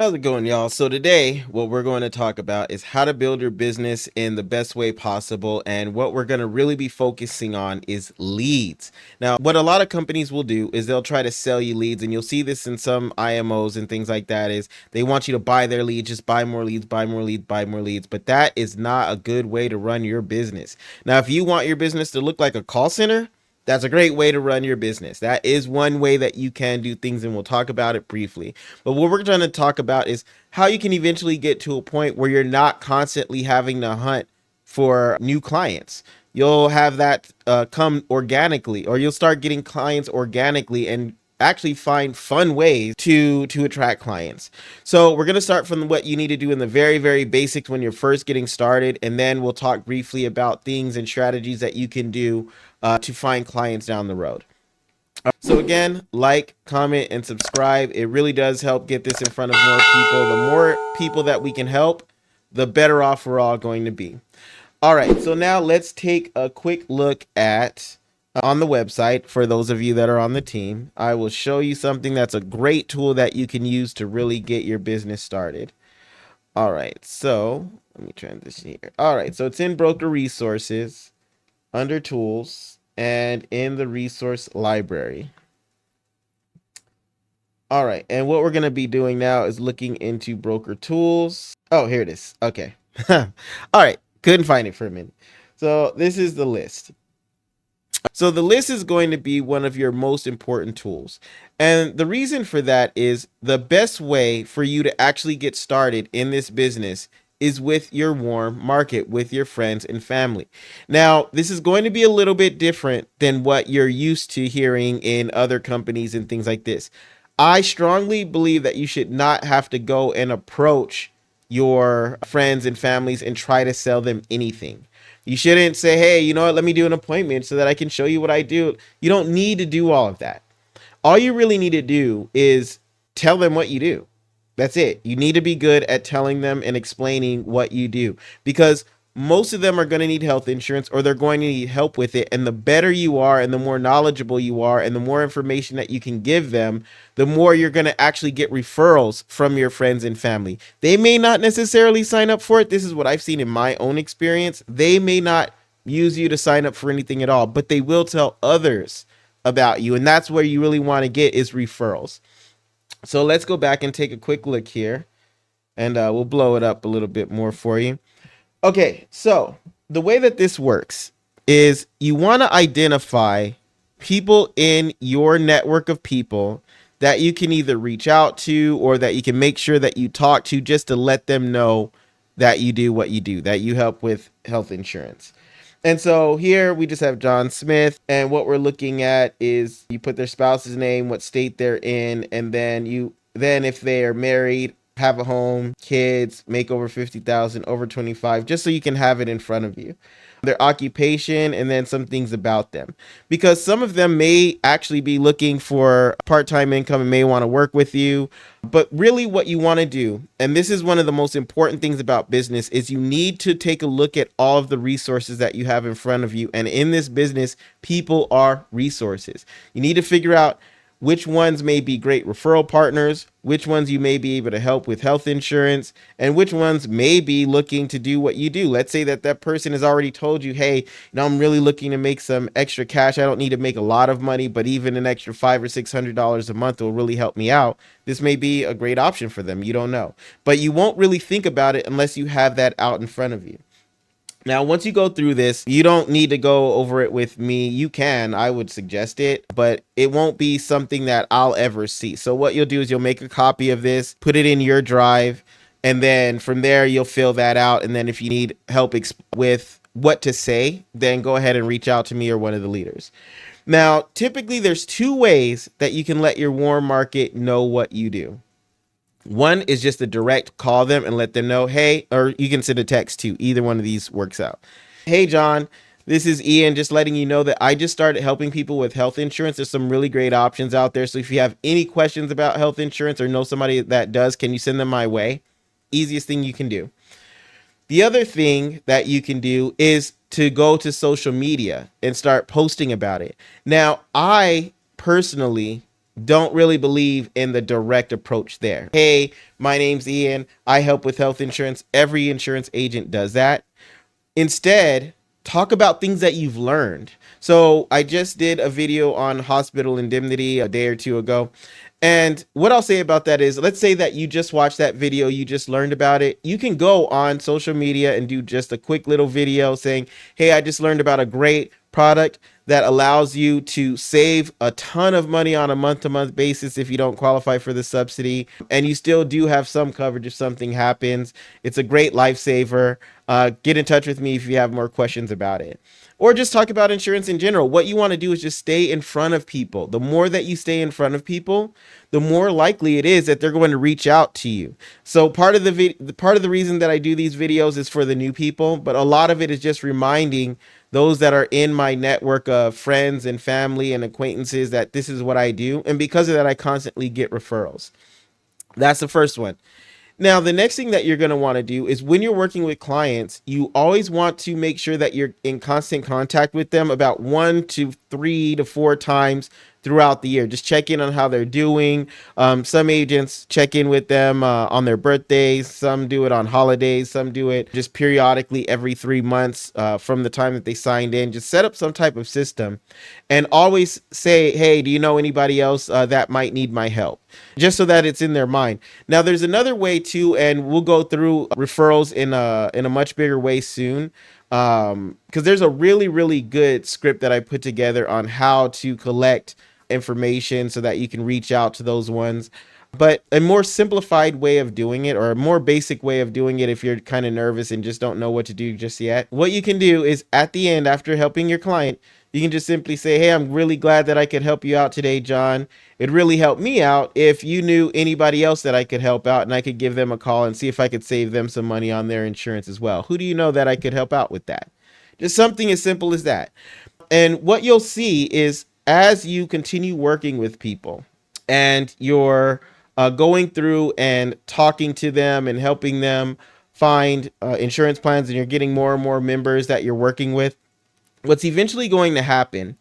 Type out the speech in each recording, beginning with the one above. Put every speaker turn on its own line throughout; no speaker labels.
How's it going, y'all? So today, what we're going to talk about is how to build your business in the best way possible. And what we're going to really be focusing on is leads. Now, what a lot of companies will do is they'll try to sell you leads. And you'll see this in some IMOs and things like that is they want you to buy their leads, just buy more leads, buy more leads, buy more leads. But that is not a good way to run your business. Now, if you want your business to look like a call center, that's a great way to run your business. That is one way that you can do things, and we'll talk about it briefly. But what we're going to talk about is how you can eventually get to a point where you're not constantly having to hunt for new clients. You'll have that come organically, or you'll start getting clients organically and actually find fun ways to attract clients. So we're going to start from what you need to do in the very basics when you're first getting started, and then we'll talk briefly about things and strategies that you can do to find clients down the road. So again, like, comment, and subscribe. It really does help get this in front of more people. The more people that we can help, the better off we're all going to be. All right, so now let's take a quick look at on the website. For those of you that are on the team, I will show you something that's a great tool that you can use to really get your business started. All right, so let me transition here. All right, so it's in broker resources, under tools, and in the resource library. All right, and what we're going to be doing now is looking into broker tools. Oh, here it is. Okay. All right, couldn't find it for a minute. So this is the list. So the list is going to be one of your most important tools. And the reason for that is the best way for you to actually get started in this business is with your warm market, with your friends and family. Now, this is going to be a little bit different than what you're used to hearing in other companies and things like this. I strongly believe that you should not have to go and approach your friends and families and try to sell them anything. You shouldn't say, hey, you know what, let me do an appointment so that I can show you what I do. You don't need to do all of that. All you really need to do is tell them what you do. That's it. You need to be good at telling them and explaining what you do, because most of them are going to need health insurance, or they're going to need help with it. And the better you are and the more knowledgeable you are and the more information that you can give them, the more you're going to actually get referrals from your friends and family. They may not necessarily sign up for it. This is what I've seen in my own experience. They may not use you to sign up for anything at all, but they will tell others about you. And that's where you really want to get is referrals. So let's go back and take a quick look here, and we'll blow it up a little bit more for you. Okay, so the way that this works is you want to identify people in your network of people that you can either reach out to or that you can make sure that you talk to, just to let them know that you do what you do, that you help with health insurance. And so here we just have John Smith, and what we're looking at is you put their spouse's name, what state they're in, and then if they are married, have a home, kids, make over 50,000, over 25, just so you can have it in front of you. Their occupation, and then some things about them, because some of them may actually be looking for part-time income and may want to work with you. But really what you want to do, and this is one of the most important things about business, is you need to take a look at all of the resources that you have in front of you. And in this business, people are resources. You need to figure out which ones may be great referral partners, which ones you may be able to help with health insurance, and which ones may be looking to do what you do. Let's say that that person has already told you, hey, I'm really looking to make some extra cash. I don't need to make a lot of money, but even an extra $500 or $600 a month will really help me out. This may be a great option for them. You don't know, but you won't really think about it unless you have that out in front of you. Now, once you go through this, you don't need to go over it with me. You can, I would suggest it, but it won't be something that I'll ever see. So what you'll do is you'll make a copy of this, put it in your drive, and then from there you'll fill that out. And then if you need help with what to say, then go ahead and reach out to me or one of the leaders. Now, typically there's two ways that you can let your warm market know what you do. One is just a direct call them and let them know, hey, or you can send a text too. Either one of these works out. Hey, John, this is Ian, just letting you know that I just started helping people with health insurance. There's some really great options out there. So if you have any questions about health insurance or know somebody that does, can you send them my way? Easiest thing you can do. The other thing that you can do is to go to social media and start posting about it. Now, I personally don't really believe in the direct approach there. Hey, my name's Ian. I help with health insurance. Every insurance agent does that. Instead, talk about things that you've learned. So I just did a video on hospital indemnity a day or two ago. And what I'll say about that is, let's say that you just watched that video, you just learned about it. You can go on social media and do just a quick little video saying, hey, I just learned about a great product that allows you to save a ton of money on a month-to-month basis if you don't qualify for the subsidy, and you still do have some coverage if something happens. It's a great lifesaver. Get in touch with me if you have more questions about it. Or just talk about insurance in general. What you want to do is just stay in front of people. The more that you stay in front of people, the more likely it is that they're going to reach out to you. So part of the reason that I do these videos is for the new people, but a lot of it is just reminding those that are in my network of friends and family and acquaintances that this is what I do. And because of that, I constantly get referrals. That's the first one. Now, the next thing that you're going to want to do is when you're working with clients, you always want to make sure that you're in constant contact with them about 1 to 3 to 4 times throughout the year. Just check in on how they're doing. Some agents check in with them on their birthdays. Some do it on holidays. Some do it just periodically every 3 months from the time that they signed in. Just set up some type of system and always say, hey, do you know anybody else that might need my help? Just so that it's in their mind. Now, there's another way too, and we'll go through referrals in a much bigger way soon. Because there's a really good script that I put together on how to collect information so that you can reach out to those ones. But a more simplified way of doing it, or a more basic way of doing it if you're kind of nervous and just don't know what to do just yet, what you can do is at the end, after helping your client, you can just simply say, hey, I'm really glad that I could help you out today, John. It really helped me out if you knew anybody else that I could help out, and I could give them a call and see if I could save them some money on their insurance as well. Who do you know that I could help out with that? Just something as simple as that. And what you'll see is as you continue working with people and you're going through and talking to them and helping them find insurance plans, and you're getting more and more members that you're working with, what's eventually going to happen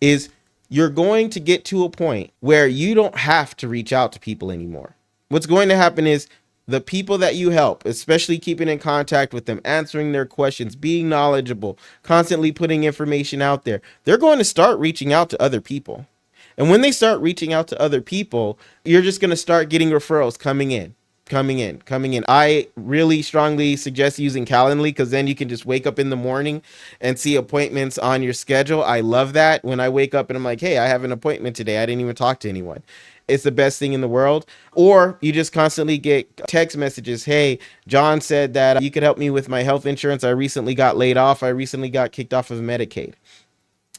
is you're going to get to a point where you don't have to reach out to people anymore. What's going to happen is the people that you help, especially keeping in contact with them, answering their questions, being knowledgeable, constantly putting information out there, they're going to start reaching out to other people. And when they start reaching out to other people, you're just going to start getting referrals coming in. I really strongly suggest using Calendly, because then you can just wake up in the morning and see appointments on your schedule. I love that. When I wake up and I'm like, hey, I have an appointment today, I didn't even talk to anyone. It's the best thing in the world. Or you just constantly get text messages. Hey, John said that you could help me with my health insurance. I recently got laid off. I recently got kicked off of Medicaid.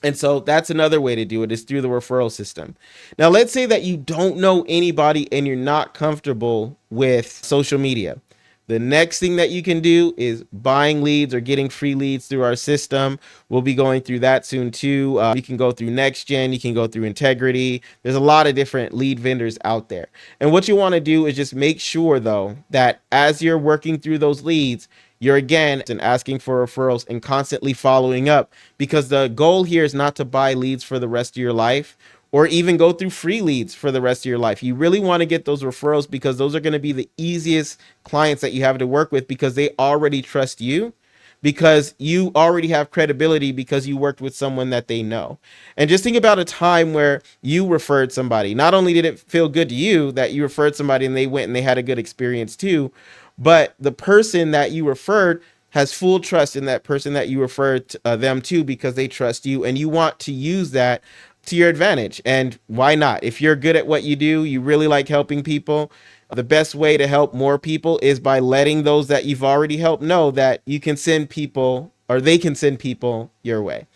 And so that's another way to do it, is through the referral system. Now, let's say that you don't know anybody and you're not comfortable with social media. The next thing that you can do is buying leads or getting free leads through our system. We'll be going through that soon too. You can go through NextGen, you can go through Integrity. There's a lot of different lead vendors out there. And what you want to do is just make sure though that as you're working through those leads, you're again and asking for referrals and constantly following up, because the goal here is not to buy leads for the rest of your life or even go through free leads for the rest of your life. You really want to get those referrals, because those are going to be the easiest clients that you have to work with, because they already trust you, because you already have credibility, because you worked with someone that they know. And just think about a time where you referred somebody. Not only did it feel good to you that you referred somebody and they went and they had a good experience too, but the person that you referred has full trust in that person that you referred them to, because they trust you, and you want to use that to your advantage. And why not? If you're good at what you do, you really like helping people, the best way to help more people is by letting those that you've already helped know that you can send people, or they can send people your way.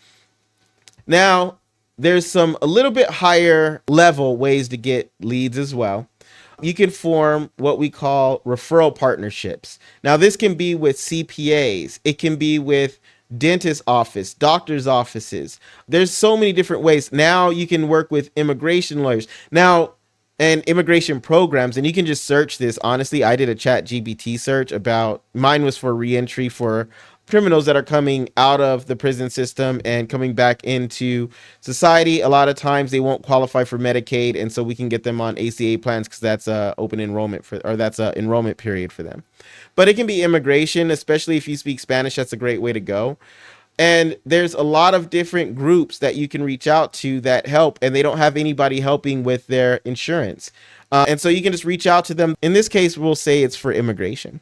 Now, there's some a little bit higher level ways to get leads as well. You can form what we call referral partnerships. Now, this can be with CPAs. It can be with dentist office, doctor's offices. There's so many different ways. Now you can work with immigration lawyers now and immigration programs, and you can just search this. Honestly, I did a chat GBT search about, mine was for reentry for criminals that are coming out of the prison system and coming back into society. A lot of times they won't qualify for Medicaid, and so we can get them on ACA plans because that's a open enrollment for, or that's a enrollment period for them. But it can be immigration, especially if you speak Spanish. That's a great way to go. And there's a lot of different groups that you can reach out to that help, and they don't have anybody helping with their insurance. And so you can just reach out to them. In this case, we'll say it's for immigration.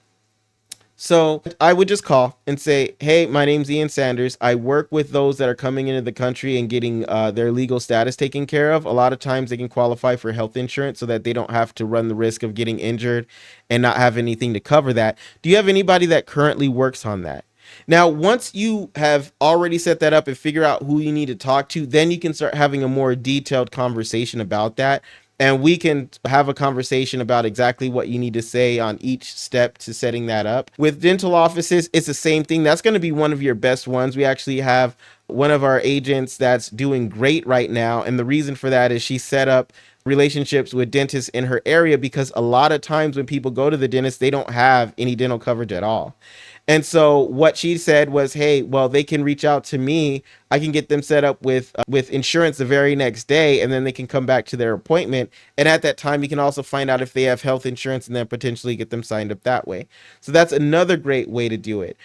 So I would just call and say, hey, my name's Ian Sanders. I work with those that are coming into the country and getting their legal status taken care of. A lot of times they can qualify for health insurance so that they don't have to run the risk of getting injured and not have anything to cover that. Do you have anybody that currently works on that? Now, once you have already set that up and figure out who you need to talk to, then you can start having a more detailed conversation about that. And we can have a conversation about exactly what you need to say on each step to setting that up. With dental offices, it's the same thing. That's going to be one of your best ones. We actually have one of our agents that's doing great right now. And the reason for that is she set up relationships with dentists in her area, because a lot of times when people go to the dentist, they don't have any dental coverage at all. And so what she said was, hey, well, they can reach out to me. I can get them set up with insurance the very next day, and then they can come back to their appointment. And at that time, you can also find out if they have health insurance and then potentially get them signed up that way. So that's another great way to do it.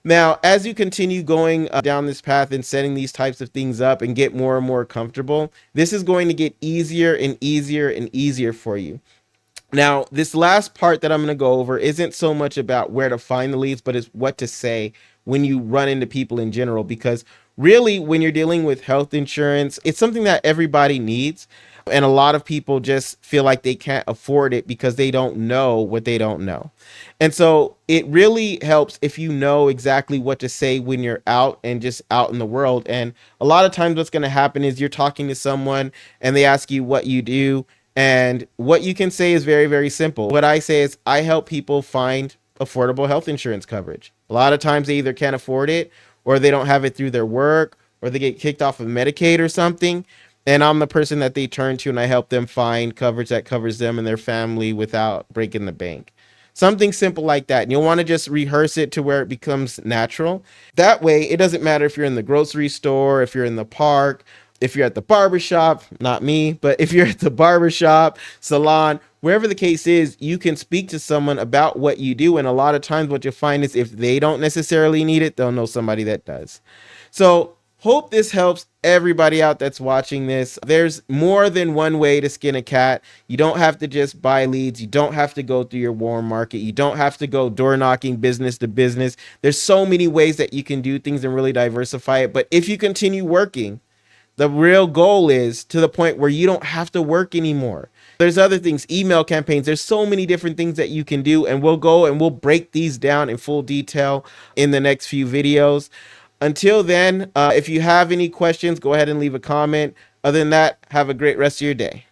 Now, as you continue going down this path and setting these types of things up and get more and more comfortable, this is going to get easier and easier and easier for you. Now, this last part that I'm going to go over isn't so much about where to find the leads, but it's what to say when you run into people in general. Because really, when you're dealing with health insurance, it's something that everybody needs. And a lot of people just feel like they can't afford it because they don't know what they don't know. And so it really helps if you know exactly what to say when you're out and just out in the world. And a lot of times what's going to happen is you're talking to someone and they ask you what you do. And what you can say is very, very simple. What I say is I help people find affordable health insurance coverage. A lot of times they either can't afford it, or they don't have it through their work, or they get kicked off of Medicaid or something. And I'm the person that they turn to, and I help them find coverage that covers them and their family without breaking the bank. Something simple like that. And you'll want to just rehearse it to where it becomes natural. That way, it doesn't matter if you're in the grocery store, if you're in the park, if you're at the barbershop, not me, but if you're at the barbershop, salon, wherever the case is, you can speak to someone about what you do. And a lot of times what you'll find is if they don't necessarily need it, they'll know somebody that does. So hope this helps everybody out that's watching this. There's more than one way to skin a cat. You don't have to just buy leads. You don't have to go through your warm market. You don't have to go door knocking business to business. There's so many ways that you can do things and really diversify it. But if you continue working, the real goal is to the point where you don't have to work anymore. There's other things, email campaigns. There's so many different things that you can do, and we'll go and we'll break these down in full detail in the next few videos. Until then, if you have any questions, go ahead and leave a comment. Other than that, have a great rest of your day.